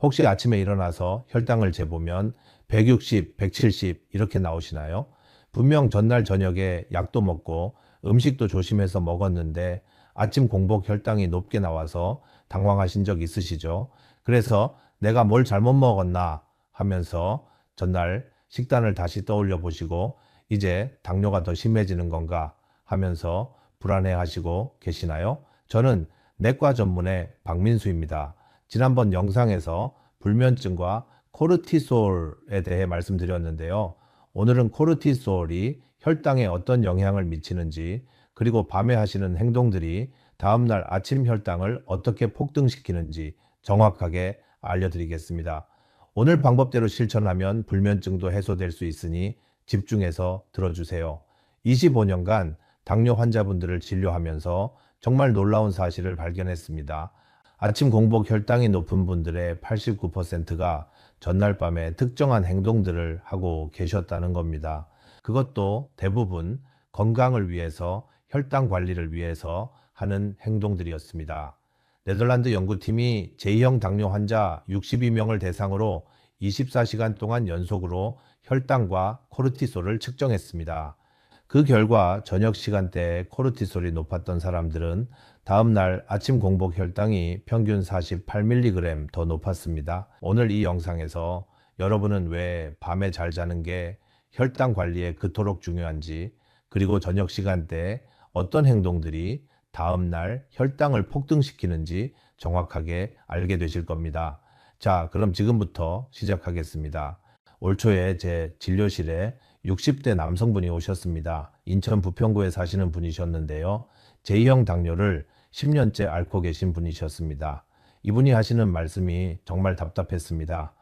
혹시 아침에 일어나서 혈당을 재보면 160, 170 이렇게 나오시나요? 분명 전날 저녁에 약도 먹고 음식도 조심해서 먹었는데 아침 공복 혈당이 높게 나와서 당황하신 적 있으시죠? 그래서 내가 뭘 잘못 먹었나 하면서 전날 식단을 다시 떠올려 보시고 이제 당뇨가 더 심해지는 건가 하면서 불안해 하시고 계시나요? 저는 내과 전문의 박민수입니다. 지난번 영상에서 불면증과 코르티솔에 대해 말씀드렸는데요. 오늘은 코르티솔이 혈당에 어떤 영향을 미치는지, 그리고 밤에 하시는 행동들이 다음날 아침 혈당을 어떻게 폭등시키는지 정확하게 알려드리겠습니다. 오늘 방법대로 실천하면 불면증도 해소될 수 있으니 집중해서 들어주세요. 25년간 당뇨 환자분들을 진료하면서 정말 놀라운 사실을 발견했습니다. 아침 공복 혈당이 높은 분들의 89%가 전날 밤에 특정한 행동들을 하고 계셨다는 겁니다. 그것도 대부분 건강을 위해서, 혈당 관리를 위해서 하는 행동들이었습니다. 네덜란드 연구팀이 제2형 당뇨 환자 62명을 대상으로 24시간 동안 연속으로 혈당과 코르티솔을 측정했습니다. 그 결과 저녁 시간대에 코르티솔이 높았던 사람들은 다음날 아침 공복 혈당이 평균 48mg 더 높았습니다. 오늘 이 영상에서 여러분은 왜 밤에 잘 자는 게 혈당 관리에 그토록 중요한지, 그리고 저녁 시간대에 어떤 행동들이 다음날 혈당을 폭등시키는지 정확하게 알게 되실 겁니다. 자, 그럼 지금부터 시작하겠습니다. 올 초에 제 진료실에 60대 남성분이 오셨습니다. 인천 부평구에 사시는 분이셨는데요. 제2형 당뇨를 10년째 앓고 계신 분이셨습니다. 이분이 하시는 말씀이 정말 답답했습니다.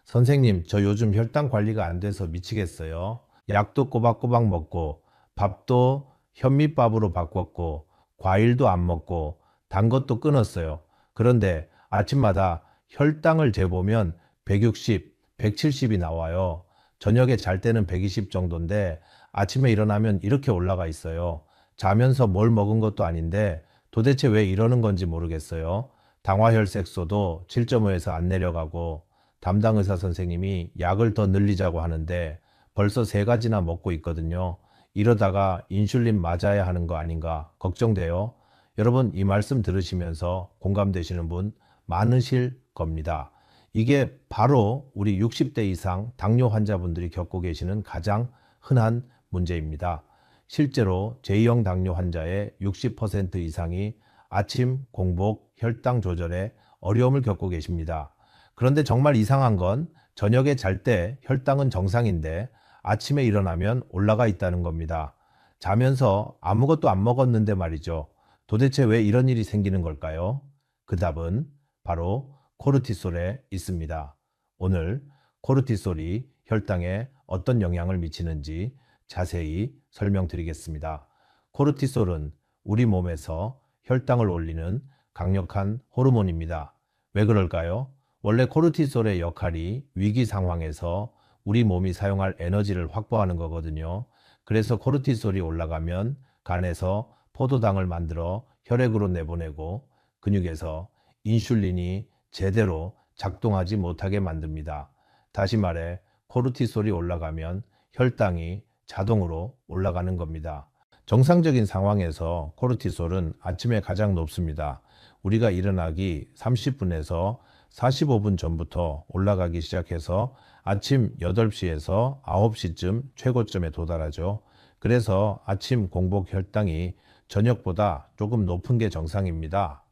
선생님, 저 요즘 혈당 관리가 안 돼서 미치겠어요. 약도 꼬박꼬박 먹고, 밥도 현미밥으로 바꿨고, 과일도 안 먹고, 단 것도 끊었어요. 그런데 아침마다 혈당을 재보면 160, 170이 나와요. 저녁에 잘 때는 120 정도인데 아침에 일어나면 이렇게 올라가 있어요. 자면서 뭘 먹은 것도 아닌데 도대체 왜 이러는 건지 모르겠어요. 당화혈색소도 7.5에서 안 내려가고, 담당 의사 선생님이 약을 더 늘리자고 하는데 벌써 3가지나 먹고 있거든요. 이러다가 인슐린 맞아야 하는 거 아닌가 걱정돼요. 여러분, 이 말씀 들으시면서 공감되시는 분 많으실 겁니다. 이게 바로 우리 60대 이상 당뇨 환자분들이 겪고 계시는 가장 흔한 문제입니다. 실제로 제2형 당뇨 환자의 60% 이상이 아침 공복 혈당 조절에 어려움을 겪고 계십니다. 그런데 정말 이상한 건 저녁에 잘 때 혈당은 정상인데 아침에 일어나면 올라가 있다는 겁니다. 자면서 아무것도 안 먹었는데 말이죠. 도대체 왜 이런 일이 생기는 걸까요? 그 답은 바로 코르티솔에 있습니다. 오늘 코르티솔이 혈당에 어떤 영향을 미치는지 자세히 설명드리겠습니다. 코르티솔은 우리 몸에서 혈당을 올리는 강력한 호르몬입니다. 왜 그럴까요? 원래 코르티솔의 역할이 위기 상황에서 우리 몸이 사용할 에너지를 확보하는 거거든요. 그래서 코르티솔이 올라가면 간에서 포도당을 만들어 혈액으로 내보내고 근육에서 인슐린이 제대로 작동하지 못하게 만듭니다. 다시 말해 코르티솔이 올라가면 혈당이 자동으로 올라가는 겁니다. 정상적인 상황에서 코르티솔은 아침에 가장 높습니다. 우리가 일어나기 30분에서 45분 전부터 올라가기 시작해서 아침 8시에서 9시쯤 최고점에 도달하죠. 그래서 아침 공복 혈당이 저녁보다 조금 높은 게 정상입니다.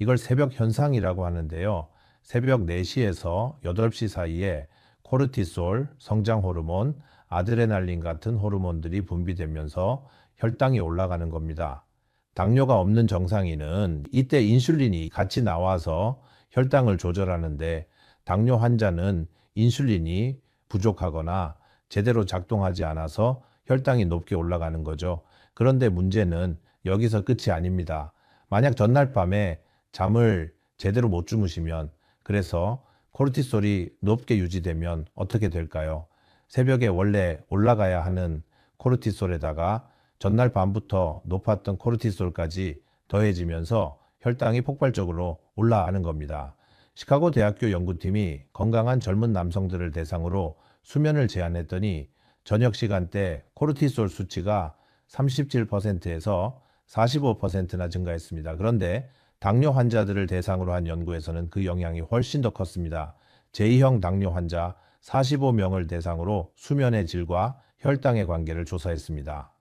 이걸 새벽 현상이라고 하는데요. 새벽 4시에서 8시 사이에 코르티솔, 성장 호르몬, 아드레날린 같은 호르몬들이 분비되면서 혈당이 올라가는 겁니다. 당뇨가 없는 정상인은 이때 인슐린이 같이 나와서 혈당을 조절하는데, 당뇨 환자는 인슐린이 부족하거나 제대로 작동하지 않아서 혈당이 높게 올라가는 거죠. 그런데 문제는 여기서 끝이 아닙니다. 만약 전날 밤에 잠을 제대로 못 주무시면, 그래서 코르티솔이 높게 유지되면 어떻게 될까요? 새벽에 원래 올라가야 하는 코르티솔에다가 전날 밤부터 높았던 코르티솔까지 더해지면서 혈당이 폭발적으로 올라가는 겁니다. 시카고 대학교 연구팀이 건강한 젊은 남성들을 대상으로 수면을 제한했더니 저녁 시간대 코르티솔 수치가 37%에서 45%나 증가했습니다. 그런데 당뇨 환자들을 대상으로 한 연구에서는 그 영향이 훨씬 더 컸습니다. 제2형 당뇨 환자 45명을 대상으로 수면의 질과 혈당의 관계를 조사했습니다.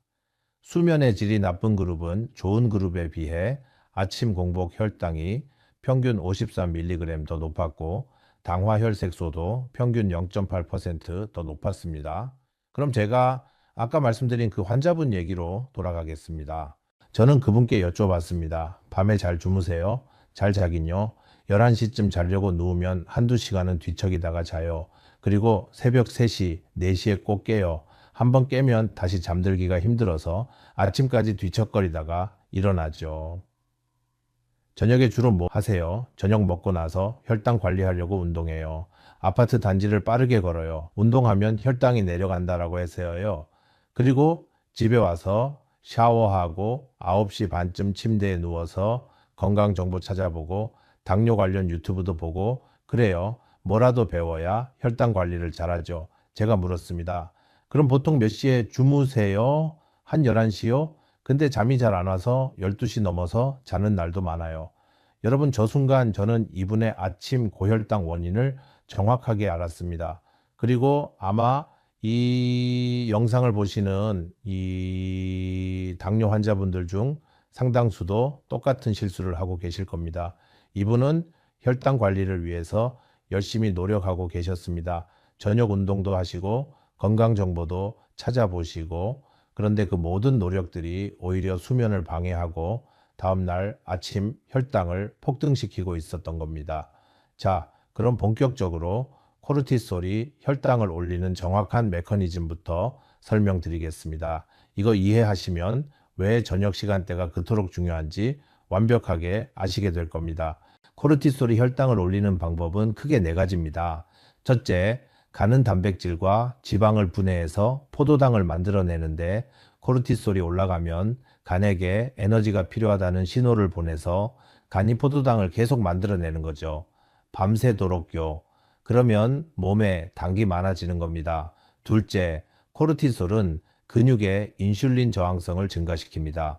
수면의 질이 나쁜 그룹은 좋은 그룹에 비해 아침 공복 혈당이 평균 53mg 더 높았고 당화혈색소도 평균 0.8% 더 높았습니다. 그럼 제가 아까 말씀드린 그 환자분 얘기로 돌아가겠습니다. 저는 그분께 여쭤봤습니다. 밤에 잘 주무세요? 잘 자긴요? 11시쯤 자려고 누우면 한두 시간은 뒤척이다가 자요. 그리고 새벽 3시, 4시에 꼭 깨요. 한번 깨면 다시 잠들기가 힘들어서 아침까지 뒤척거리다가 일어나죠. 저녁에 주로 뭐 하세요? 저녁 먹고 나서 혈당 관리하려고 운동해요. 아파트 단지를 빠르게 걸어요. 운동하면 혈당이 내려간다라고 해서요. 그리고 집에 와서 샤워하고 9시 반쯤 침대에 누워서 건강 정보 찾아보고 당뇨 관련 유튜브도 보고 그래요. 뭐라도 배워야 혈당 관리를 잘하죠. 제가 물었습니다. 그럼 보통 몇 시에 주무세요? 한 11시요? 근데 잠이 잘 안 와서 12시 넘어서 자는 날도 많아요. 여러분, 저 순간 저는 이분의 아침 고혈당 원인을 정확하게 알았습니다. 그리고 아마 이 영상을 보시는 이 당뇨 환자분들 중 상당수도 똑같은 실수를 하고 계실 겁니다. 이분은 혈당 관리를 위해서 열심히 노력하고 계셨습니다. 저녁 운동도 하시고 건강 정보도 찾아보시고 그런데 그 모든 노력들이 오히려 수면을 방해하고 다음날 아침 혈당을 폭등시키고 있었던 겁니다. 자, 그럼 본격적으로 코르티솔이 혈당을 올리는 정확한 메커니즘부터 설명드리겠습니다. 이거 이해하시면 왜 저녁 시간대가 그토록 중요한지 완벽하게 아시게 될 겁니다. 코르티솔이 혈당을 올리는 방법은 크게 4가지입니다. 첫째, 가는 단백질과 지방을 분해해서 포도당을 만들어내는데 코르티솔이 올라가면 간에게 에너지가 필요하다는 신호를 보내서 간이 포도당을 계속 만들어내는 거죠. 밤새도록요. 그러면 몸에 당이 많아지는 겁니다. 둘째, 코르티솔은 근육의 인슐린 저항성을 증가시킵니다.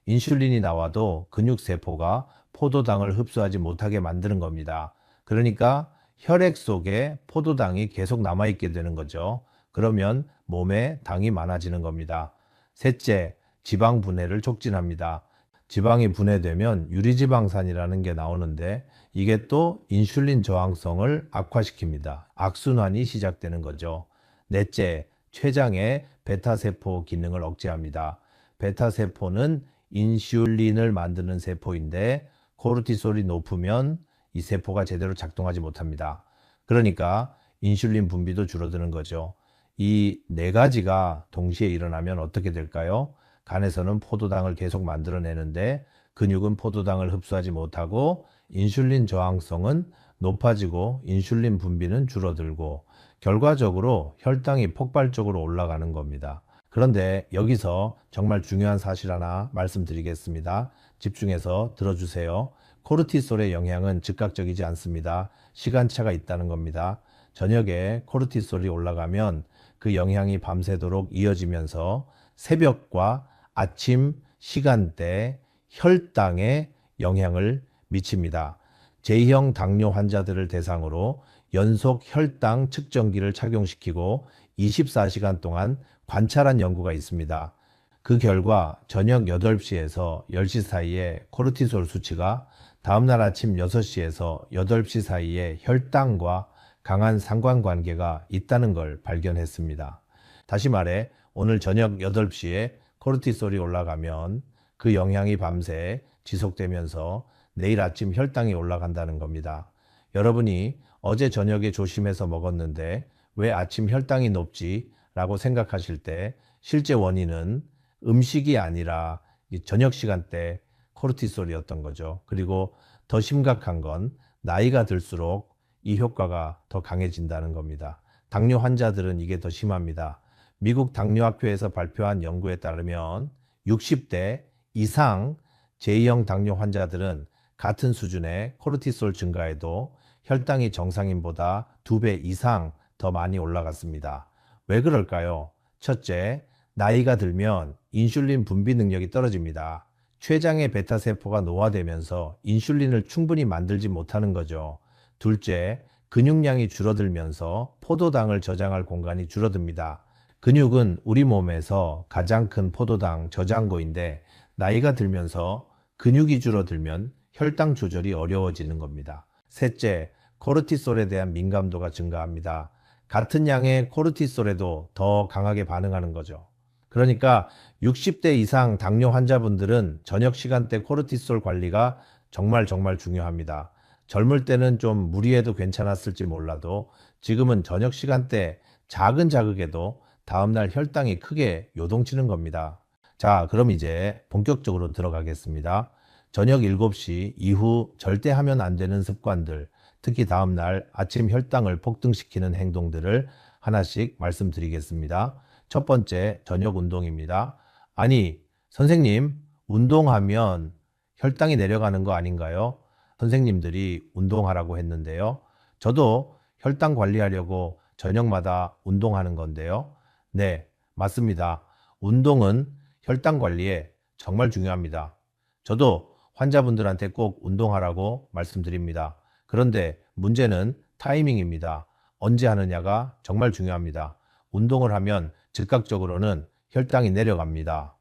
인슐린이 나와도 근육세포가 포도당을 흡수하지 못하게 만드는 겁니다. 그러니까 혈액 속에 포도당이 계속 남아있게 되는 거죠. 그러면 몸에 당이 많아지는 겁니다. 셋째, 지방 분해를 촉진합니다. 지방이 분해되면 유리지방산이라는 게 나오는데 이게 또 인슐린 저항성을 악화시킵니다. 악순환이 시작되는 거죠. 넷째, 췌장의 베타세포 기능을 억제합니다. 베타세포는 인슐린을 만드는 세포인데 코르티솔이 높으면 이 세포가 제대로 작동하지 못합니다. 그러니까 인슐린 분비도 줄어드는 거죠. 이 4가지가 동시에 일어나면 어떻게 될까요? 간에서는 포도당을 계속 만들어내는데 근육은 포도당을 흡수하지 못하고 인슐린 저항성은 높아지고 인슐린 분비는 줄어들고 결과적으로 혈당이 폭발적으로 올라가는 겁니다. 그런데 여기서 정말 중요한 사실 하나 말씀드리겠습니다. 집중해서 들어주세요. 코르티솔의 영향은 즉각적이지 않습니다. 시간차가 있다는 겁니다. 저녁에 코르티솔이 올라가면 그 영향이 밤새도록 이어지면서 새벽과 아침 시간대 혈당에 영향을 미칩니다. 제2형 당뇨 환자들을 대상으로 연속 혈당 측정기를 착용시키고 24시간 동안 관찰한 연구가 있습니다. 그 결과 저녁 8시에서 10시 사이에 코르티솔 수치가 다음날 아침 6시에서 8시 사이에 혈당과 강한 상관관계가 있다는 걸 발견했습니다. 다시 말해 오늘 저녁 8시에 코르티솔이 올라가면 그 영향이 밤새 지속되면서 내일 아침 혈당이 올라간다는 겁니다. 여러분이 어제 저녁에 조심해서 먹었는데 왜 아침 혈당이 높지? 라고 생각하실 때 실제 원인은 음식이 아니라 저녁 시간대 코르티솔이었던 거죠. 그리고 더 심각한 건 나이가 들수록 이 효과가 더 강해진다는 겁니다. 당뇨 환자들은 이게 더 심합니다. 미국 당뇨학회에서 발표한 연구에 따르면 60대 이상 제2형 당뇨 환자들은 같은 수준의 코르티솔 증가에도 혈당이 정상인보다 2배 이상 더 많이 올라갔습니다. 왜 그럴까요? 첫째, 나이가 들면 인슐린 분비 능력이 떨어집니다. 췌장의 베타세포가 노화되면서 인슐린을 충분히 만들지 못하는 거죠. 둘째, 근육량이 줄어들면서 포도당을 저장할 공간이 줄어듭니다. 근육은 우리 몸에서 가장 큰 포도당 저장고인데 나이가 들면서 근육이 줄어들면 혈당 조절이 어려워지는 겁니다. 셋째, 코르티솔에 대한 민감도가 증가합니다. 같은 양의 코르티솔에도 더 강하게 반응하는 거죠. 그러니까 60대 이상 당뇨 환자분들은 저녁 시간대 코르티솔 관리가 정말 중요합니다. 젊을 때는 좀 무리해도 괜찮았을지 몰라도 지금은 저녁 시간대 작은 자극에도 다음날 혈당이 크게 요동치는 겁니다. 자, 그럼 이제 본격적으로 들어가겠습니다. 저녁 7시 이후 절대 하면 안 되는 습관들, 특히 다음날 아침 혈당을 폭등시키는 행동들을 하나씩 말씀드리겠습니다. 첫 번째, 저녁 운동입니다. 아니, 선생님, 운동하면 혈당이 내려가는 거 아닌가요? 선생님들이 운동하라고 했는데요. 저도 혈당 관리하려고 저녁마다 운동하는 건데요. 네, 맞습니다. 운동은 혈당 관리에 정말 중요합니다. 저도 환자분들한테 꼭 운동하라고 말씀드립니다. 그런데 문제는 타이밍입니다. 언제 하느냐가 정말 중요합니다. 운동을 하면 즉각적으로는 혈당이 내려갑니다.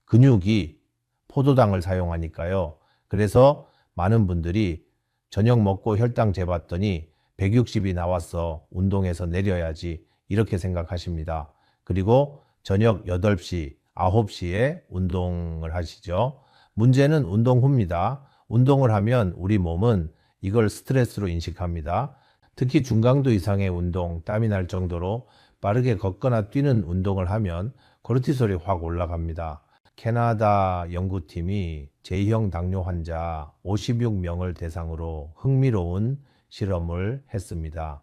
근육이 포도당을 사용하니까요. 그래서 많은 분들이 저녁 먹고 혈당 재봤더니 160이 나왔어. 운동해서 내려야지. 이렇게 생각하십니다. 그리고 저녁 8시, 9시에 운동을 하시죠. 문제는 운동 후입니다. 운동을 하면 우리 몸은 이걸 스트레스로 인식합니다. 특히 중강도 이상의 운동, 땀이 날 정도로 빠르게 걷거나 뛰는 운동을 하면 코르티솔이 확 올라갑니다. 캐나다 연구팀이 제2형 당뇨 환자 56명을 대상으로 흥미로운 실험을 했습니다.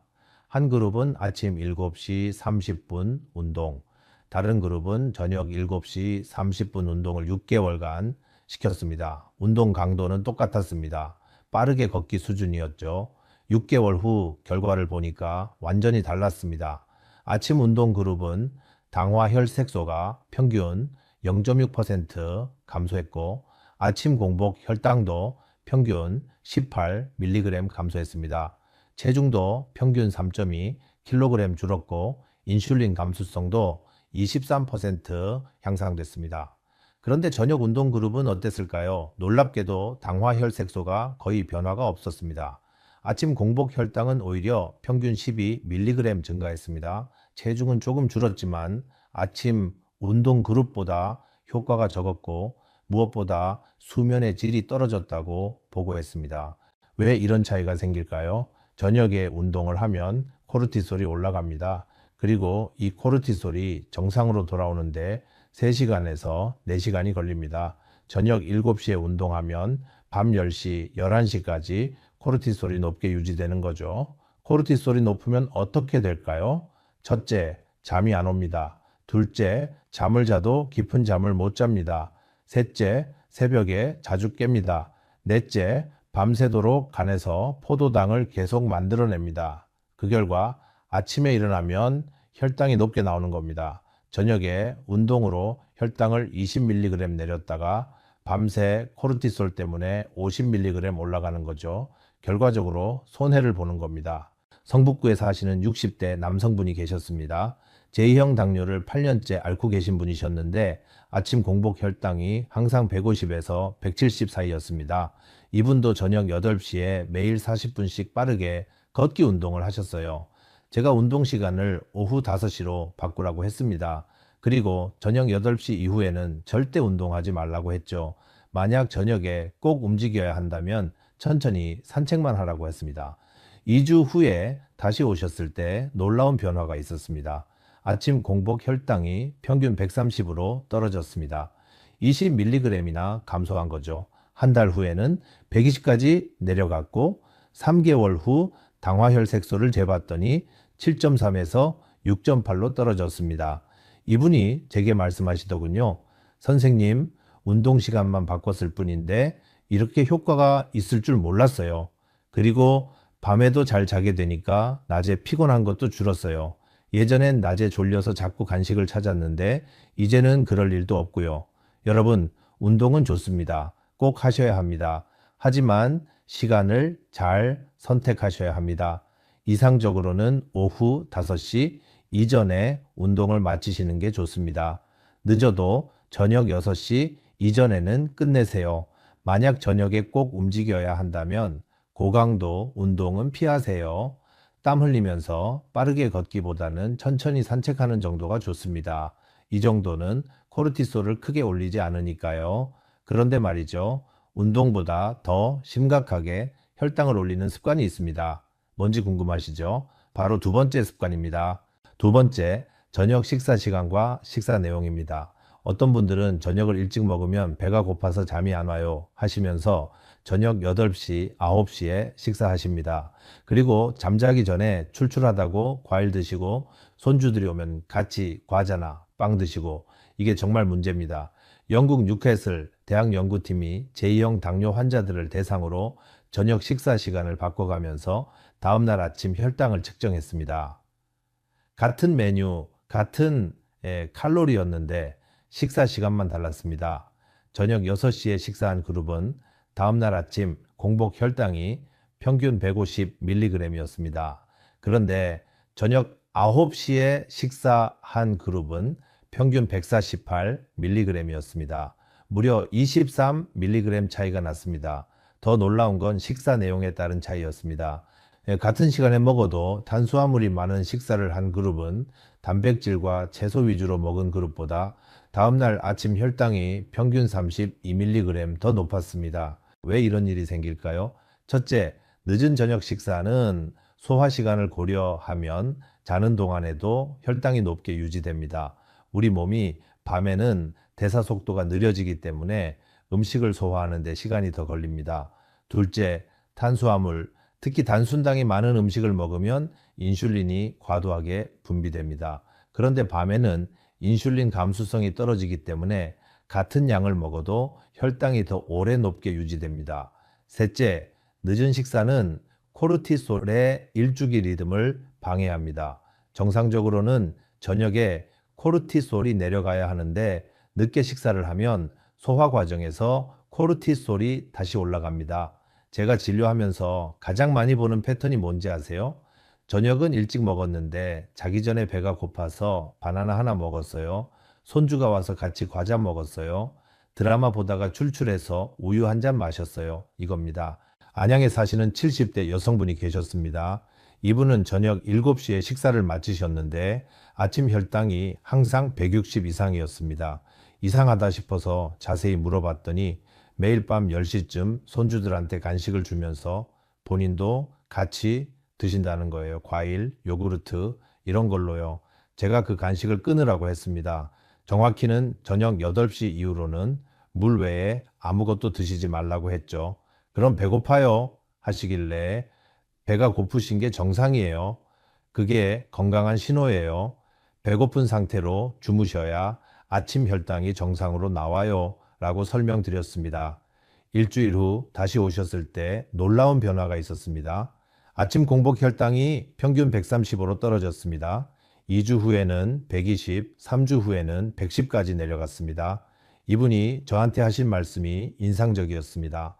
한 그룹은 아침 7시 30분 운동, 다른 그룹은 저녁 7시 30분 운동을 6개월간 시켰습니다. 운동 강도는 똑같았습니다. 빠르게 걷기 수준이었죠. 6개월 후 결과를 보니까 완전히 달랐습니다. 아침 운동 그룹은 당화 혈색소가 평균 0.6% 감소했고 아침 공복 혈당도 평균 18mg 감소했습니다. 체중도 평균 3.2kg 줄었고 인슐린 감수성도 23% 향상됐습니다. 그런데 저녁 운동 그룹은 어땠을까요? 놀랍게도 당화 혈색소가 거의 변화가 없었습니다. 아침 공복 혈당은 오히려 평균 12mg 증가했습니다. 체중은 조금 줄었지만 아침 운동 그룹보다 효과가 적었고 무엇보다 수면의 질이 떨어졌다고 보고했습니다. 왜 이런 차이가 생길까요? 저녁에 운동을 하면 코르티솔이 올라갑니다. 그리고 이 코르티솔이 정상으로 돌아오는데 3시간에서 4시간이 걸립니다. 저녁 7시에 운동하면 밤 10시, 11시까지 코르티솔이 높게 유지되는 거죠. 코르티솔이 높으면 어떻게 될까요? 첫째, 잠이 안 옵니다. 둘째, 잠을 자도 깊은 잠을 못 잡니다. 셋째, 새벽에 자주 깹니다. 넷째, 밤새도록 간에서 포도당을 계속 만들어냅니다. 그 결과 아침에 일어나면 혈당이 높게 나오는 겁니다. 저녁에 운동으로 혈당을 20mg 내렸다가 밤새 코르티솔 때문에 50mg 올라가는 거죠. 결과적으로 손해를 보는 겁니다. 성북구에 사시는 60대 남성분이 계셨습니다. 제2형 당뇨를 8년째 앓고 계신 분이셨는데 아침 공복 혈당이 항상 150에서 170 사이였습니다. 이분도 저녁 8시에 매일 40분씩 빠르게 걷기 운동을 하셨어요. 제가 운동 시간을 오후 5시로 바꾸라고 했습니다. 그리고 저녁 8시 이후에는 절대 운동하지 말라고 했죠. 만약 저녁에 꼭 움직여야 한다면 천천히 산책만 하라고 했습니다. 2주 후에 다시 오셨을 때 놀라운 변화가 있었습니다. 아침 공복 혈당이 평균 130으로 떨어졌습니다. 20mg이나 감소한 거죠. 한 달 후에는 120까지 내려갔고 3개월 후 당화혈색소를 재봤더니 7.3에서 6.8로 떨어졌습니다. 이분이 제게 말씀하시더군요. 선생님, 운동 시간만 바꿨을 뿐인데 이렇게 효과가 있을 줄 몰랐어요. 그리고 밤에도 잘 자게 되니까 낮에 피곤한 것도 줄었어요. 예전엔 낮에 졸려서 자꾸 간식을 찾았는데 이제는 그럴 일도 없고요. 여러분, 운동은 좋습니다. 꼭 하셔야 합니다. 하지만 시간을 잘 선택하셔야 합니다. 이상적으로는 오후 5시 이전에 운동을 마치시는 게 좋습니다. 늦어도 저녁 6시 이전에는 끝내세요. 만약 저녁에 꼭 움직여야 한다면 고강도 운동은 피하세요. 땀 흘리면서 빠르게 걷기보다는 천천히 산책하는 정도가 좋습니다. 이 정도는 코르티솔을 크게 올리지 않으니까요. 그런데 말이죠. 운동보다 더 심각하게 혈당을 올리는 습관이 있습니다. 뭔지 궁금하시죠? 바로 두 번째 습관입니다. 두 번째, 저녁 식사 시간과 식사 내용입니다. 어떤 분들은 저녁을 일찍 먹으면 배가 고파서 잠이 안 와요 하시면서 저녁 8시, 9시에 식사하십니다. 그리고 잠자기 전에 출출하다고 과일 드시고 손주들이 오면 같이 과자나 빵 드시고 이게 정말 문제입니다. 영국 뉴캐슬 대학 연구팀이 제2형 당뇨 환자들을 대상으로 저녁 식사 시간을 바꿔가면서 다음날 아침 혈당을 측정했습니다. 같은 메뉴, 같은 칼로리였는데 식사 시간만 달랐습니다. 저녁 6시에 식사한 그룹은 다음날 아침 공복 혈당이 평균 150mg이었습니다. 그런데 저녁 9시에 식사한 그룹은 평균 148mg이었습니다. 무려 23mg 차이가 났습니다. 더 놀라운 건 식사 내용에 따른 차이였습니다. 같은 시간에 먹어도 탄수화물이 많은 식사를 한 그룹은 단백질과 채소 위주로 먹은 그룹보다 다음날 아침 혈당이 평균 32mg 더 높았습니다. 왜 이런 일이 생길까요? 첫째, 늦은 저녁 식사는 소화 시간을 고려하면 자는 동안에도 혈당이 높게 유지됩니다. 우리 몸이 밤에는 대사 속도가 느려지기 때문에 음식을 소화하는 데 시간이 더 걸립니다. 둘째, 탄수화물, 특히 단순당이 많은 음식을 먹으면 인슐린이 과도하게 분비됩니다. 그런데 밤에는 인슐린 감수성이 떨어지기 때문에 같은 양을 먹어도 혈당이 더 오래 높게 유지됩니다. 셋째, 늦은 식사는 코르티솔의 일주기 리듬을 방해합니다. 정상적으로는 저녁에 코르티솔이 내려가야 하는데 늦게 식사를 하면 소화 과정에서 코르티솔이 다시 올라갑니다. 제가 진료하면서 가장 많이 보는 패턴이 뭔지 아세요? 저녁은 일찍 먹었는데 자기 전에 배가 고파서 바나나 하나 먹었어요. 손주가 와서 같이 과자 먹었어요. 드라마 보다가 출출해서 우유 한 잔 마셨어요. 이겁니다. 안양에 사시는 70대 여성분이 계셨습니다. 이분은 저녁 7시에 식사를 마치셨는데 아침 혈당이 항상 160 이상이었습니다. 이상하다 싶어서 자세히 물어봤더니 매일 밤 10시쯤 손주들한테 간식을 주면서 본인도 같이 드신다는 거예요. 과일, 요구르트 이런 걸로요. 제가 그 간식을 끊으라고 했습니다. 정확히는 저녁 8시 이후로는 물 외에 아무것도 드시지 말라고 했죠. 그럼 배고파요 하시길래 배가 고프신 게 정상이에요. 그게 건강한 신호예요. 배고픈 상태로 주무셔야 아침 혈당이 정상으로 나와요 라고 설명드렸습니다. 일주일 후 다시 오셨을 때 놀라운 변화가 있었습니다. 아침 공복 혈당이 평균 135로 떨어졌습니다. 2주 후에는 120, 3주 후에는 110까지 내려갔습니다. 이분이 저한테 하신 말씀이 인상적이었습니다.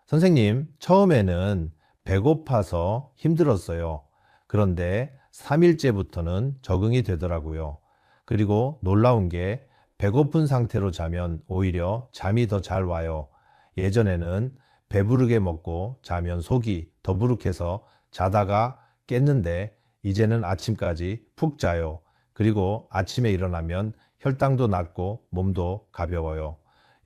선생님, 처음에는 배고파서 힘들었어요. 그런데 3일째부터는 적응이 되더라고요. 그리고 놀라운 게 배고픈 상태로 자면 오히려 잠이 더 잘 와요. 예전에는 배부르게 먹고 자면 속이 더부룩해서 자다가 깼는데 이제는 아침까지 푹 자요. 그리고 아침에 일어나면 혈당도 낮고 몸도 가벼워요.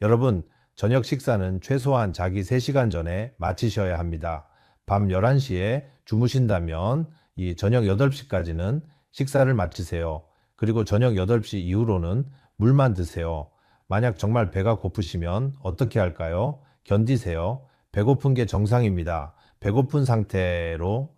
여러분, 저녁 식사는 최소한 자기 3시간 전에 마치셔야 합니다. 밤 11시에 주무신다면 이 저녁 8시까지는 식사를 마치세요. 그리고 저녁 8시 이후로는 물만 드세요. 만약 정말 배가 고프시면 어떻게 할까요? 견디세요. 배고픈 게 정상입니다. 배고픈 상태로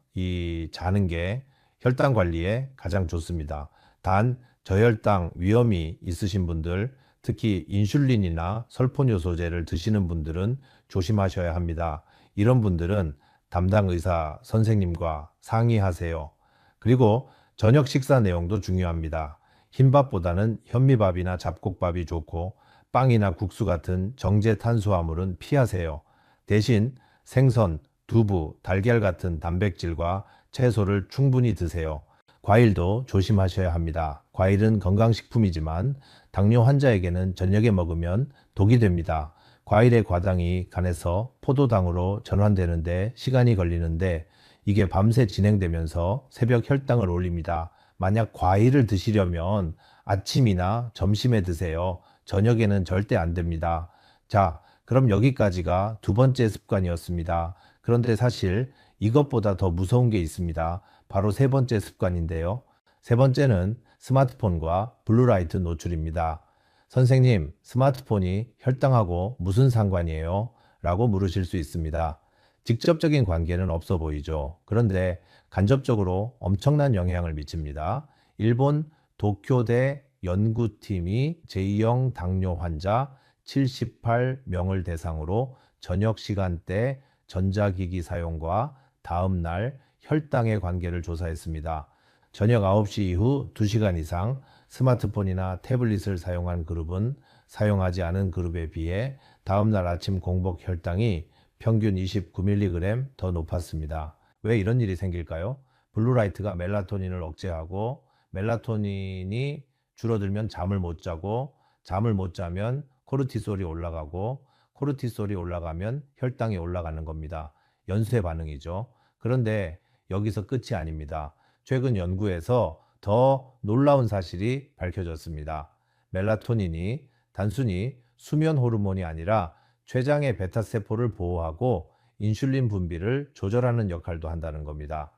자는 게 혈당 관리에 가장 좋습니다. 단 저혈당 위험이 있으신 분들, 특히 인슐린이나 설포뇨소제를 드시는 분들은 조심하셔야 합니다. 이런 분들은 담당 의사 선생님과 상의하세요. 그리고 저녁 식사 내용도 중요합니다. 흰밥보다는 현미밥이나 잡곡밥이 좋고 빵이나 국수 같은 정제 탄수화물은 피하세요. 대신 생선, 두부, 달걀 같은 단백질과 채소를 충분히 드세요. 과일도 조심하셔야 합니다. 과일은 건강식품이지만 당뇨 환자에게는 저녁에 먹으면 독이 됩니다. 과일의 과당이 간에서 포도당으로 전환되는데 시간이 걸리는데 이게 밤새 진행되면서 새벽 혈당을 올립니다. 만약 과일을 드시려면 아침이나 점심에 드세요. 저녁에는 절대 안 됩니다. 자, 그럼 여기까지가 두 번째 습관이었습니다. 그런데 사실 이것보다 더 무서운 게 있습니다. 바로 세 번째 습관인데요. 세 번째는 스마트폰과 블루라이트 노출입니다. 선생님, 스마트폰이 혈당하고 무슨 상관이에요? 라고 물으실 수 있습니다. 직접적인 관계는 없어 보이죠. 그런데 간접적으로 엄청난 영향을 미칩니다. 일본 도쿄대 연구팀이 제2형 당뇨 환자 78명을 대상으로 저녁 시간대 전자기기 사용과 다음 날 혈당의 관계를 조사했습니다. 저녁 9시 이후 2시간 이상 스마트폰이나 태블릿을 사용한 그룹은 사용하지 않은 그룹에 비해 다음날 아침 공복 혈당이 평균 29mg 더 높았습니다. 왜 이런 일이 생길까요? 블루라이트가 멜라토닌을 억제하고 멜라토닌이 줄어들면 잠을 못 자고 잠을 못 자면 코르티솔이 올라가고 코르티솔이 올라가면 혈당이 올라가는 겁니다. 연쇄 반응이죠. 그런데 여기서 끝이 아닙니다. 최근 연구에서 더 놀라운 사실이 밝혀졌습니다. 멜라토닌이 단순히 수면 호르몬이 아니라 췌장의 베타세포를 보호하고 인슐린 분비를 조절하는 역할도 한다는 겁니다.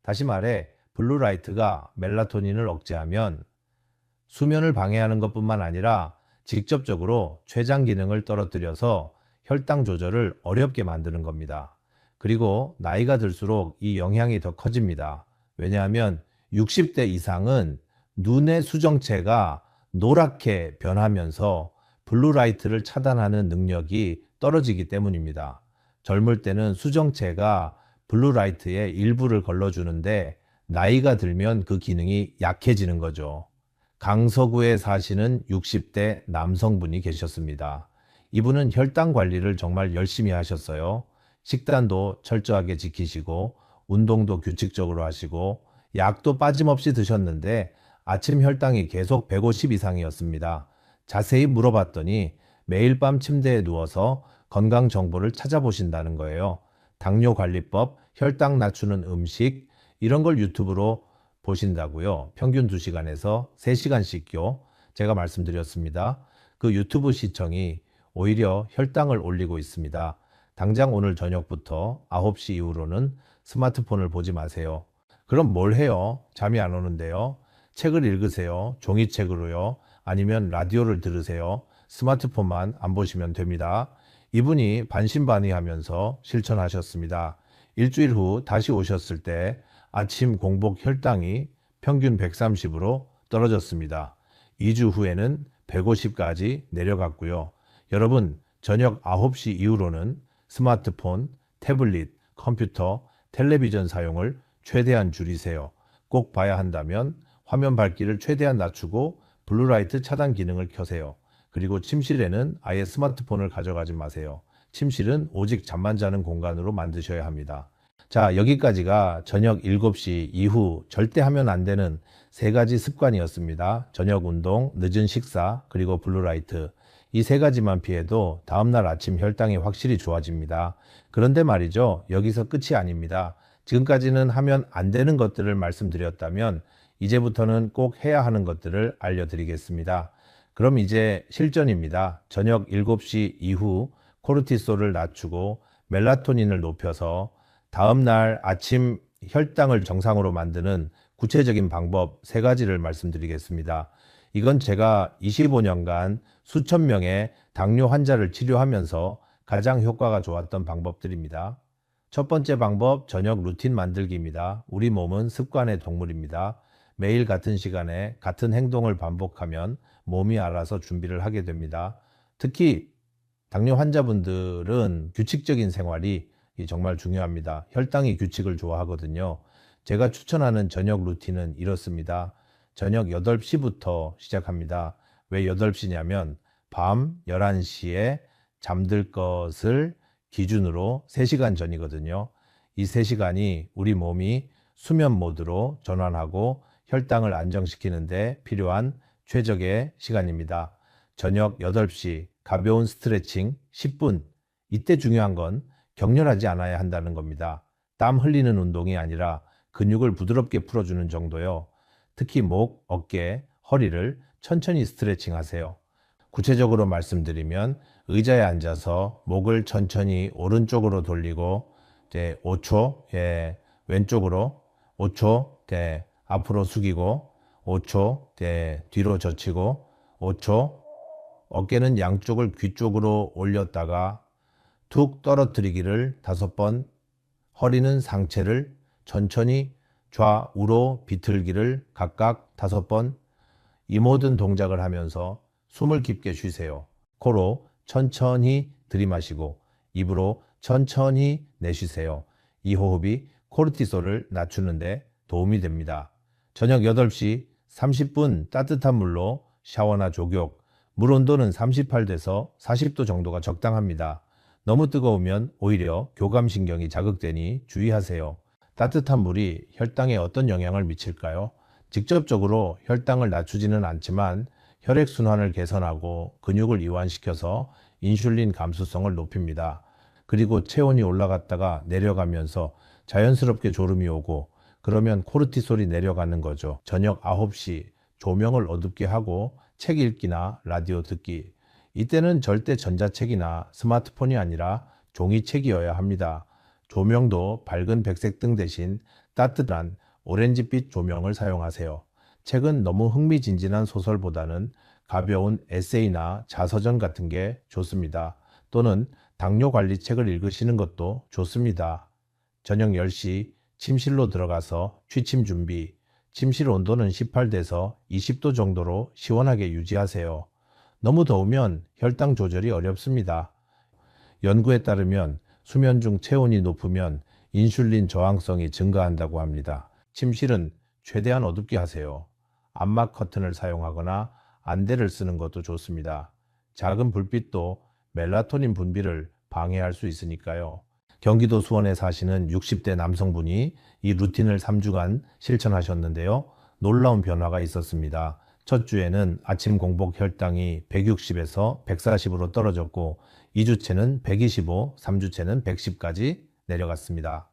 다시 말해 블루라이트가 멜라토닌을 억제하면 수면을 방해하는 것뿐만 아니라 직접적으로 췌장 기능을 떨어뜨려서 혈당 조절을 어렵게 만드는 겁니다. 그리고 나이가 들수록 이 영향이 더 커집니다. 왜냐하면 60대 이상은 눈의 수정체가 노랗게 변하면서 블루라이트를 차단하는 능력이 떨어지기 때문입니다. 젊을 때는 수정체가 블루라이트의 일부를 걸러주는데 나이가 들면 그 기능이 약해지는 거죠. 강서구에 사시는 60대 남성분이 계셨습니다. 이분은 혈당 관리를 정말 열심히 하셨어요. 식단도 철저하게 지키시고 운동도 규칙적으로 하시고 약도 빠짐없이 드셨는데 아침 혈당이 계속 150 이상이었습니다. 자세히 물어봤더니 매일 밤 침대에 누워서 건강 정보를 찾아보신다는 거예요. 당뇨관리법, 혈당 낮추는 음식 이런 걸 유튜브로 보신다고요. 평균 2시간에서 3시간씩요. 제가 말씀드렸습니다. 그 유튜브 시청이 오히려 혈당을 올리고 있습니다. 당장 오늘 저녁부터 9시 이후로는 스마트폰을 보지 마세요. 그럼 뭘 해요? 잠이 안 오는데요. 책을 읽으세요. 종이책으로요. 아니면 라디오를 들으세요. 스마트폰만 안 보시면 됩니다. 이분이 반신반의하면서 실천하셨습니다. 일주일 후 다시 오셨을 때 아침 공복 혈당이 평균 130으로 떨어졌습니다. 2주 후에는 150까지 내려갔고요. 여러분, 저녁 9시 이후로는 스마트폰, 태블릿, 컴퓨터, 텔레비전 사용을 최대한 줄이세요. 꼭 봐야 한다면 화면 밝기를 최대한 낮추고 블루라이트 차단 기능을 켜세요. 그리고 침실에는 아예 스마트폰을 가져가지 마세요. 침실은 오직 잠만 자는 공간으로 만드셔야 합니다. 자, 여기까지가 저녁 7시 이후 절대 하면 안 되는 3가지 습관이었습니다. 저녁 운동, 늦은 식사, 그리고 블루라이트. 이 3가지만 피해도 다음날 아침 혈당이 확실히 좋아집니다. 그런데 말이죠, 여기서 끝이 아닙니다. 지금까지는 하면 안 되는 것들을 말씀드렸다면 이제부터는 꼭 해야 하는 것들을 알려드리겠습니다. 그럼 이제 실전입니다. 저녁 7시 이후 코르티솔을 낮추고 멜라토닌을 높여서 다음날 아침 혈당을 정상으로 만드는 구체적인 방법 3가지를 말씀드리겠습니다. 이건 제가 25년간 수천 명의 당뇨 환자를 치료하면서 가장 효과가 좋았던 방법들입니다. 첫 번째 방법, 저녁 루틴 만들기입니다. 우리 몸은 습관의 동물입니다. 매일 같은 시간에 같은 행동을 반복하면 몸이 알아서 준비를 하게 됩니다. 특히 당뇨 환자분들은 규칙적인 생활이 정말 중요합니다. 혈당이 규칙을 좋아하거든요. 제가 추천하는 저녁 루틴은 이렇습니다. 저녁 8시부터 시작합니다. 왜 8시냐면 밤 11시에 잠들 것을 기준으로 3시간 전이거든요. 이 3시간이 우리 몸이 수면 모드로 전환하고 혈당을 안정시키는데 필요한 최적의 시간입니다. 저녁 8시 가벼운 스트레칭 10분. 이때 중요한 건 격렬하지 않아야 한다는 겁니다. 땀 흘리는 운동이 아니라 근육을 부드럽게 풀어주는 정도요. 특히 목, 어깨, 허리를 천천히 스트레칭 하세요. 구체적으로 말씀드리면 의자에 앉아서 목을 천천히 오른쪽으로 돌리고 이제 5초 왼쪽으로 5초 앞으로 숙이고 5초 뒤로 젖히고 5초 어깨는 양쪽을 귀 쪽으로 올렸다가 툭 떨어뜨리기를 5번, 허리는 상체를 천천히 좌우로 비틀기를 각각 5번, 이 모든 동작을 하면서 숨을 깊게 쉬세요. 코로 천천히 들이마시고 입으로 천천히 내쉬세요. 이 호흡이 코르티솔을 낮추는데 도움이 됩니다. 저녁 8시 30분 따뜻한 물로 샤워나 족욕, 물 온도는 38도에서 40도 정도가 적당합니다. 너무 뜨거우면 오히려 교감신경이 자극되니 주의하세요. 따뜻한 물이 혈당에 어떤 영향을 미칠까요? 직접적으로 혈당을 낮추지는 않지만 혈액순환을 개선하고 근육을 이완시켜서 인슐린 감수성을 높입니다. 그리고 체온이 올라갔다가 내려가면서 자연스럽게 졸음이 오고 그러면 코르티솔이 내려가는 거죠. 저녁 9시 조명을 어둡게 하고 책 읽기나 라디오 듣기. 이때는 절대 전자책이나 스마트폰이 아니라 종이책이어야 합니다. 조명도 밝은 백색 등 대신 따뜻한 오렌지빛 조명을 사용하세요. 책은 너무 흥미진진한 소설보다는 가벼운 에세이나 자서전 같은 게 좋습니다. 또는 당뇨 관리 책을 읽으시는 것도 좋습니다. 저녁 10시 침실로 들어가서 취침 준비. 침실 온도는 18도에서 20도 정도로 시원하게 유지하세요. 너무 더우면 혈당 조절이 어렵습니다. 연구에 따르면 수면 중 체온이 높으면 인슐린 저항성이 증가한다고 합니다. 침실은 최대한 어둡게 하세요. 암막 커튼을 사용하거나 안대를 쓰는 것도 좋습니다. 작은 불빛도 멜라토닌 분비를 방해할 수 있으니까요. 경기도 수원에 사시는 60대 남성분이 이 루틴을 3주간 실천하셨는데요. 놀라운 변화가 있었습니다. 첫 주에는 아침 공복 혈당이 160에서 140으로 떨어졌고 2주째는 125, 3주째는 110까지 내려갔습니다.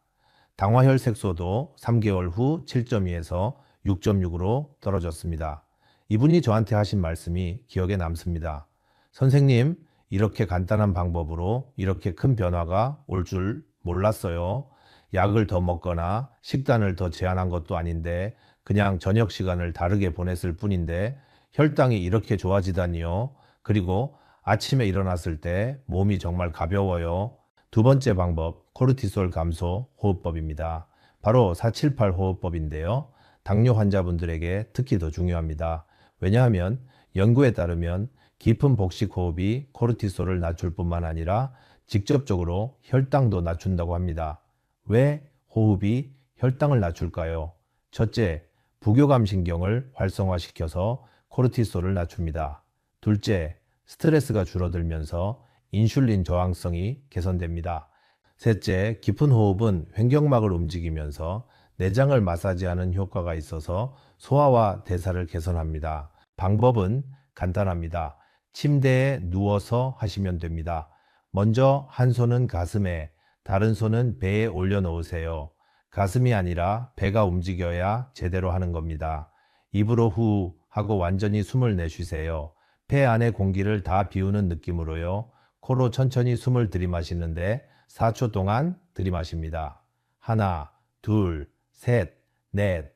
당화혈색소도 3개월 후 7.2에서 6.6으로 떨어졌습니다. 이분이 저한테 하신 말씀이 기억에 남습니다. 선생님, 이렇게 간단한 방법으로 이렇게 큰 변화가 올 줄 몰랐어요. 약을 더 먹거나 식단을 더 제한한 것도 아닌데 그냥 저녁 시간을 다르게 보냈을 뿐인데 혈당이 이렇게 좋아지다니요. 그리고 아침에 일어났을 때 몸이 정말 가벼워요. 두 번째 방법, 코르티솔 감소 호흡법입니다. 바로 478 호흡법인데요. 당뇨 환자분들에게 특히 더 중요합니다. 왜냐하면 연구에 따르면 깊은 복식 호흡이 코르티솔을 낮출 뿐만 아니라 직접적으로 혈당도 낮춘다고 합니다. 왜 호흡이 혈당을 낮출까요? 첫째, 부교감 신경을 활성화시켜서 코르티솔을 낮춥니다. 둘째, 스트레스가 줄어들면서 인슐린 저항성이 개선됩니다. 셋째, 깊은 호흡은 횡격막을 움직이면서 내장을 마사지하는 효과가 있어서 소화와 대사를 개선합니다. 방법은 간단합니다. 침대에 누워서 하시면 됩니다. 먼저 한 손은 가슴에, 다른 손은 배에 올려놓으세요. 가슴이 아니라 배가 움직여야 제대로 하는 겁니다. 입으로 후 하고 완전히 숨을 내쉬세요. 폐 안의 공기를 다 비우는 느낌으로요. 코로 천천히 숨을 들이마시는데 4초 동안 들이마십니다. 하나, 둘, 셋, 넷.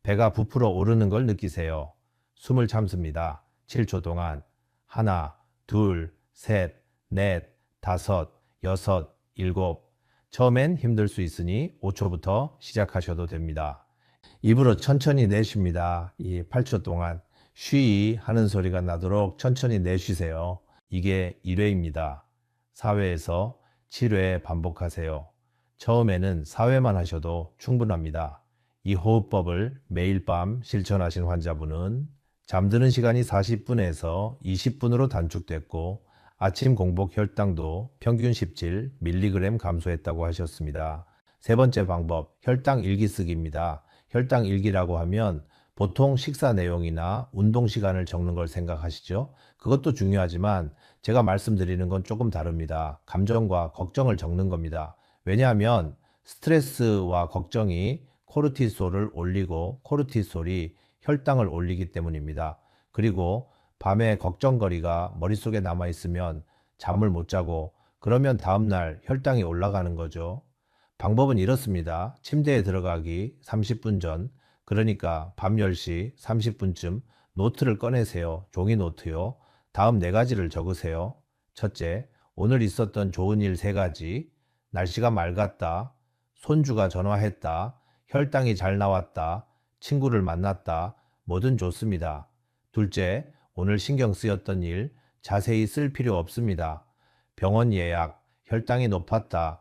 배가 부풀어 오르는 걸 느끼세요. 숨을 참습니다. 7초 동안. 하나, 둘, 셋, 넷, 다섯, 여섯, 일곱. 처음엔 힘들 수 있으니 5초부터 시작하셔도 됩니다. 입으로 천천히 내쉽니다. 이 8초 동안 쉬 하는 소리가 나도록 천천히 내쉬세요. 이게 1회입니다. 4회에서 7회 반복하세요. 처음에는 4회만 하셔도 충분합니다. 이 호흡법을 매일 밤 실천하신 환자분은 잠드는 시간이 40분에서 20분으로 단축됐고 아침 공복 혈당도 평균 17mg 감소했다고 하셨습니다. 세 번째 방법, 혈당 일기 쓰기입니다. 혈당 일기라고 하면 보통 식사 내용이나 운동 시간을 적는 걸 생각하시죠? 그것도 중요하지만 제가 말씀드리는 건 조금 다릅니다. 감정과 걱정을 적는 겁니다. 왜냐하면 스트레스와 걱정이 코르티솔을 올리고 코르티솔이 혈당을 올리기 때문입니다. 그리고 밤에 걱정거리가 머릿속에 남아있으면 잠을 못 자고 그러면 다음날 혈당이 올라가는 거죠. 방법은 이렇습니다. 침대에 들어가기 30분 전, 그러니까 밤 10시 30분쯤 노트를 꺼내세요. 종이 노트요. 다음 4가지를 적으세요. 첫째, 오늘 있었던 좋은 일 3가지, 날씨가 맑았다, 손주가 전화했다, 혈당이 잘 나왔다, 친구를 만났다, 뭐든 좋습니다. 둘째, 오늘 신경 쓰였던 일, 자세히 쓸 필요 없습니다. 병원 예약, 혈당이 높았다,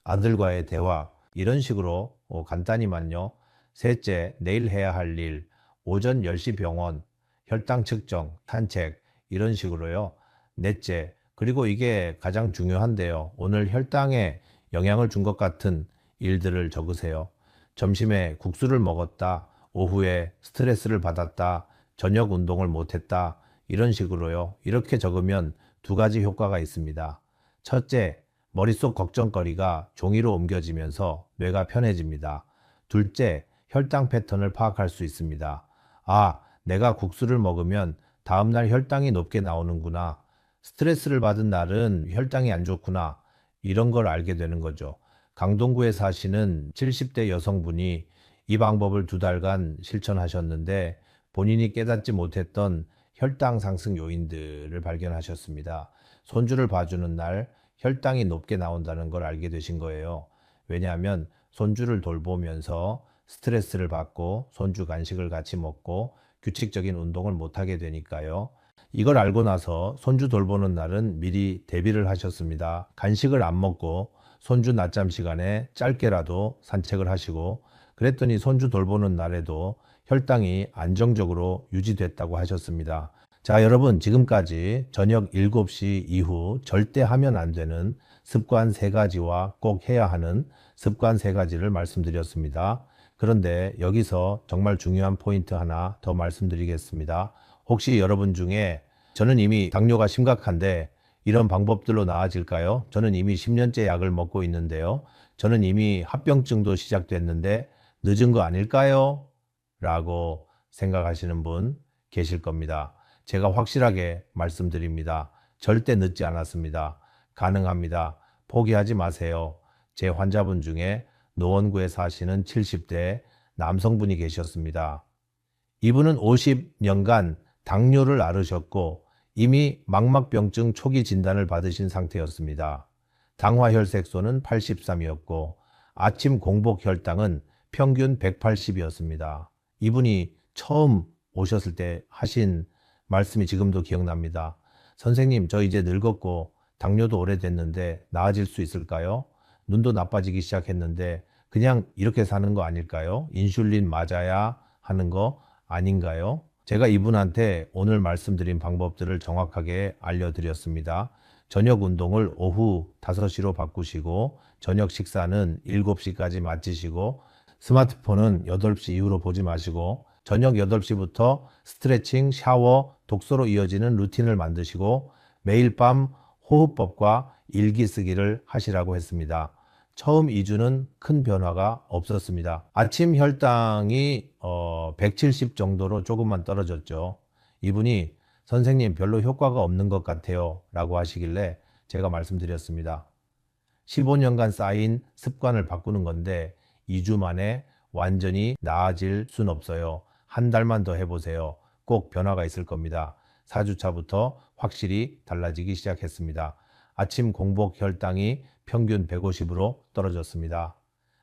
아들과의 대화, 이런 식으로 간단히만요. 셋째, 내일 해야 할 일, 오전 10시 병원, 혈당 측정, 산책, 이런 식으로요. 넷째, 그리고 이게 가장 중요한데요. 오늘 혈당에 영향을 준 것 같은 일들을 적으세요. 점심에 국수를 먹었다, 오후에 스트레스를 받았다, 저녁 운동을 못했다, 이런 식으로요. 이렇게 적으면 2가지 효과가 있습니다. 첫째, 머릿속 걱정거리가 종이로 옮겨지면서 뇌가 편해집니다. 둘째, 혈당 패턴을 파악할 수 있습니다. 아, 내가 국수를 먹으면 다음날 혈당이 높게 나오는구나. 스트레스를 받은 날은 혈당이 안 좋구나. 이런 걸 알게 되는 거죠. 강동구에 사시는 70대 여성분이 이 방법을 2달간 실천하셨는데 본인이 깨닫지 못했던 혈당 상승 요인들을 발견하셨습니다. 손주를 봐주는 날 혈당이 높게 나온다는 걸 알게 되신 거예요. 왜냐하면 손주를 돌보면서 스트레스를 받고 손주 간식을 같이 먹고 규칙적인 운동을 못하게 되니까요. 이걸 알고 나서 손주 돌보는 날은 미리 대비를 하셨습니다. 간식을 안 먹고 손주 낮잠 시간에 짧게라도 산책을 하시고 그랬더니 손주 돌보는 날에도 혈당이 안정적으로 유지됐다고 하셨습니다. 자, 여러분, 지금까지 저녁 7시 이후 절대 하면 안 되는 습관 3가지와 꼭 해야 하는 습관 3가지를 말씀드렸습니다. 그런데 여기서 정말 중요한 포인트 하나 더 말씀드리겠습니다. 혹시 여러분 중에 저는 이미 당뇨가 심각한데 이런 방법들로 나아질까요? 저는 이미 10년째 약을 먹고 있는데요. 저는 이미 합병증도 시작됐는데 늦은 거 아닐까요? 라고 생각하시는 분 계실 겁니다. 제가 확실하게 말씀드립니다. 절대 늦지 않았습니다. 가능합니다. 포기하지 마세요. 제 환자분 중에 노원구에 사시는 70대 남성분이 계셨습니다. 이분은 50년간 당뇨를 앓으셨고 이미 망막병증 초기 진단을 받으신 상태였습니다. 당화혈색소는 83이었고 아침 공복 혈당은 평균 180이었습니다. 이분이 처음 오셨을 때 하신 말씀이 지금도 기억납니다. 선생님, 저 이제 늙었고 당뇨도 오래됐는데 나아질 수 있을까요? 눈도 나빠지기 시작했는데 그냥 이렇게 사는 거 아닐까요? 인슐린 맞아야 하는 거 아닌가요? 제가 이분한테 오늘 말씀드린 방법들을 정확하게 알려드렸습니다. 저녁 운동을 오후 5시로 바꾸시고 저녁 식사는 7시까지 마치시고 스마트폰은 8시 이후로 보지 마시고 저녁 8시부터 스트레칭, 샤워, 독서로 이어지는 루틴을 만드시고 매일 밤 호흡법과 일기 쓰기를 하시라고 했습니다. 처음 2주는 큰 변화가 없었습니다. 아침 혈당이 170 정도로 조금만 떨어졌죠. 이분이 선생님 별로 효과가 없는 것 같아요 라고 하시길래 제가 말씀드렸습니다. 15년간 쌓인 습관을 바꾸는 건데 2주 만에 완전히 나아질 순 없어요. 한 달만 더 해보세요. 꼭 변화가 있을 겁니다. 4주차부터 확실히 달라지기 시작했습니다. 아침 공복 혈당이 평균 150으로 떨어졌습니다.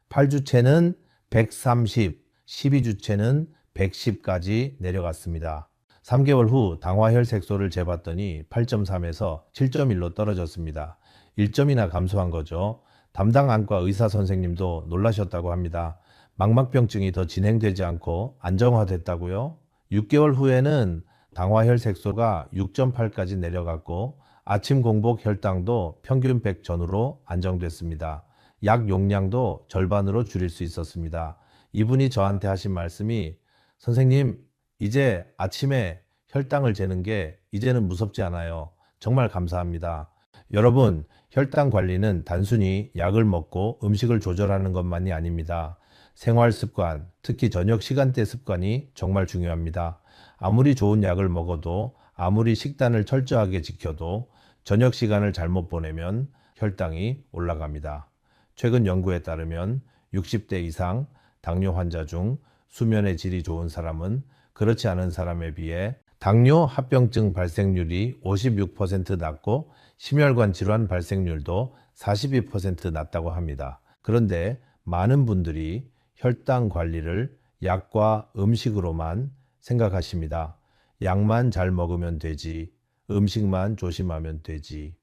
8주째는 130, 12주째는 110까지 내려갔습니다. 3개월 후 당화혈색소를 재봤더니 8.3에서 7.1로 떨어졌습니다. 1점이나 감소한 거죠. 담당 안과 의사 선생님도 놀라셨다고 합니다. 망막병증이 더 진행되지 않고 안정화됐다고요? 6개월 후에는 당화혈색소가 6.8까지 내려갔고 아침 공복 혈당도 평균 100 전후로 안정됐습니다. 약 용량도 절반으로 줄일 수 있었습니다. 이분이 저한테 하신 말씀이 선생님, 이제 아침에 혈당을 재는 게 이제는 무섭지 않아요. 정말 감사합니다. 여러분, 혈당 관리는 단순히 약을 먹고 음식을 조절하는 것만이 아닙니다. 생활 습관, 특히 저녁 시간대 습관이 정말 중요합니다. 아무리 좋은 약을 먹어도 아무리 식단을 철저하게 지켜도 저녁 시간을 잘못 보내면 혈당이 올라갑니다. 최근 연구에 따르면 60대 이상 당뇨 환자 중 수면의 질이 좋은 사람은 그렇지 않은 사람에 비해 당뇨 합병증 발생률이 56% 낮고 심혈관 질환 발생률도 42% 낮다고 합니다. 그런데 많은 분들이 혈당 관리를 약과 음식으로만 생각하십니다. 약만 잘 먹으면 되지, 음식만 조심하면 되지.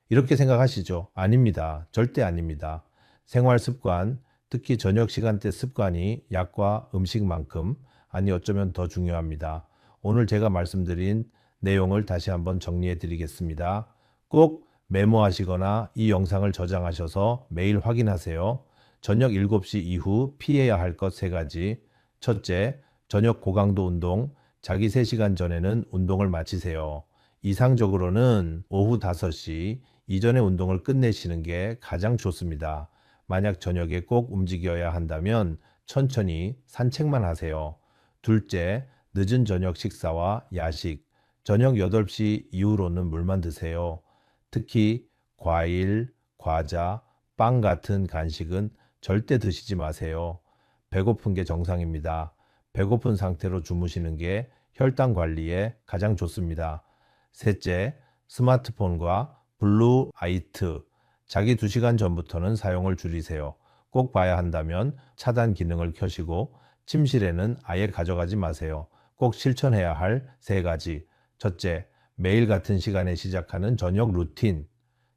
이렇게 생각하시죠? 아닙니다. 절대 아닙니다. 생활 습관, 특히 저녁 시간대 습관이 약과 음식만큼, 아니 어쩌면 더 중요합니다. 오늘 제가 말씀드린 내용을 다시 한번 정리해 드리겠습니다. 꼭 메모하시거나 이 영상을 저장하셔서 매일 확인하세요. 저녁 7시 이후 피해야 할 것 3가지. 첫째, 저녁 고강도 운동, 자기 3시간 전에는 운동을 마치세요. 이상적으로는 오후 5시 이전에 운동을 끝내시는 게 가장 좋습니다. 만약 저녁에 꼭 움직여야 한다면 천천히 산책만 하세요. 둘째, 늦은 저녁 식사와 야식, 저녁 8시 이후로는 물만 드세요. 특히 과일, 과자, 빵 같은 간식은 절대 드시지 마세요. 배고픈 게 정상입니다. 배고픈 상태로 주무시는 게 혈당 관리에 가장 좋습니다. 셋째, 스마트폰과 블루 라이트, 자기 2시간 전부터는 사용을 줄이세요. 꼭 봐야 한다면 차단 기능을 켜시고 침실에는 아예 가져가지 마세요. 꼭 실천해야 할 3가지. 첫째, 매일 같은 시간에 시작하는 저녁 루틴.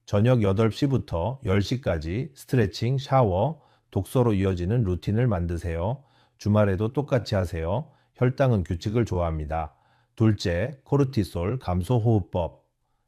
저녁 8시부터 10시까지 스트레칭, 샤워, 독서로 이어지는 루틴을 만드세요. 주말에도 똑같이 하세요. 혈당은 규칙을 좋아합니다. 둘째, 코르티솔 감소 호흡법.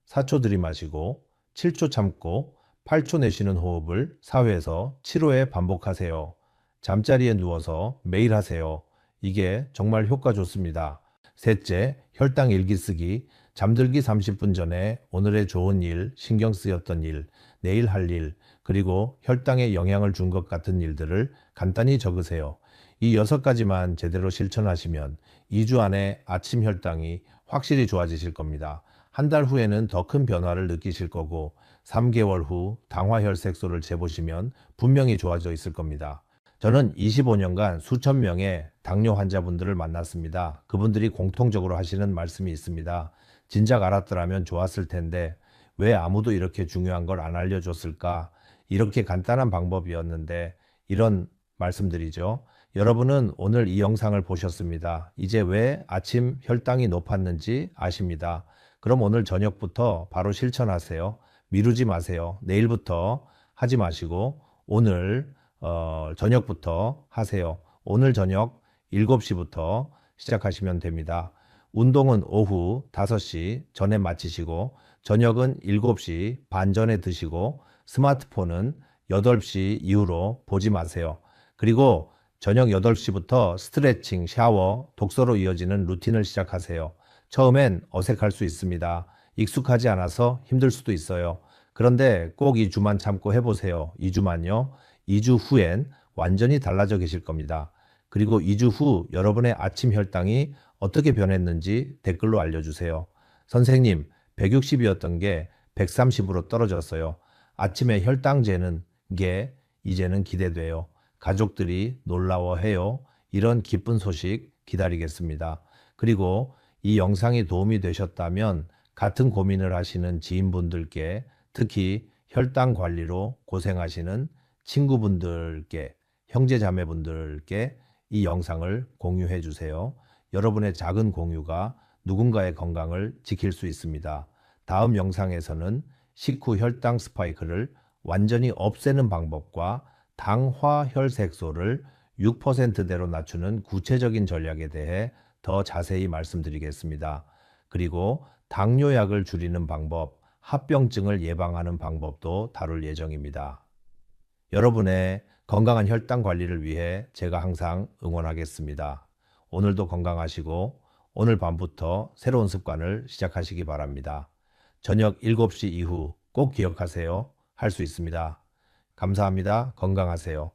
4초 들이마시고 7초 참고 8초 내쉬는 호흡을 4회에서 7회 반복하세요. 잠자리에 누워서 매일 하세요. 이게 정말 효과 좋습니다. 셋째, 혈당 일기 쓰기. 잠들기 30분 전에 오늘의 좋은 일, 신경 쓰였던 일, 내일 할 일, 그리고 혈당에 영향을 준 것 같은 일들을 간단히 적으세요. 이 6가지만 제대로 실천하시면 2주 안에 아침 혈당이 확실히 좋아지실 겁니다. 한 달 후에는 더 큰 변화를 느끼실 거고 3개월 후 당화혈색소를 재보시면 분명히 좋아져 있을 겁니다. 저는 25년간 수천 명의 당뇨 환자분들을 만났습니다. 그분들이 공통적으로 하시는 말씀이 있습니다. 진작 알았더라면 좋았을 텐데 왜 아무도 이렇게 중요한 걸 안 알려줬을까? 이렇게 간단한 방법이었는데 이런 말씀들이죠. 여러분은 오늘 이 영상을 보셨습니다. 이제 왜 아침 혈당이 높았는지 아십니다. 그럼 오늘 저녁부터 바로 실천하세요. 미루지 마세요. 내일부터 하지 마시고 오늘 저녁부터 하세요. 오늘 저녁 7시부터 시작하시면 됩니다. 운동은 오후 5시 전에 마치시고 저녁은 7시 반 전에 드시고 스마트폰은 8시 이후로 보지 마세요. 그리고 저녁 8시부터 스트레칭, 샤워, 독서로 이어지는 루틴을 시작하세요. 처음엔 어색할 수 있습니다. 익숙하지 않아서 힘들 수도 있어요. 그런데 꼭 2주만 참고 해보세요. 2주만요. 2주 후엔 완전히 달라져 계실 겁니다. 그리고 2주 후 여러분의 아침 혈당이 어떻게 변했는지 댓글로 알려주세요. 선생님, 160이었던 게 130으로 떨어졌어요. 아침에 혈당 재는 게 이제는 기대돼요. 가족들이 놀라워해요. 이런 기쁜 소식 기다리겠습니다. 그리고 이 영상이 도움이 되셨다면 같은 고민을 하시는 지인분들께, 특히 혈당 관리로 고생하시는 친구분들께, 형제자매분들께 이 영상을 공유해 주세요. 여러분의 작은 공유가 누군가의 건강을 지킬 수 있습니다. 다음 영상에서는 식후 혈당 스파이크를 완전히 없애는 방법과 당화혈색소를 6%대로 낮추는 구체적인 전략에 대해 더 자세히 말씀드리겠습니다. 그리고 당뇨약을 줄이는 방법, 합병증을 예방하는 방법도 다룰 예정입니다. 여러분의 건강한 혈당 관리를 위해 제가 항상 응원하겠습니다. 오늘도 건강하시고 오늘 밤부터 새로운 습관을 시작하시기 바랍니다. 저녁 7시 이후 꼭 기억하세요. 할 수 있습니다. 감사합니다. 건강하세요.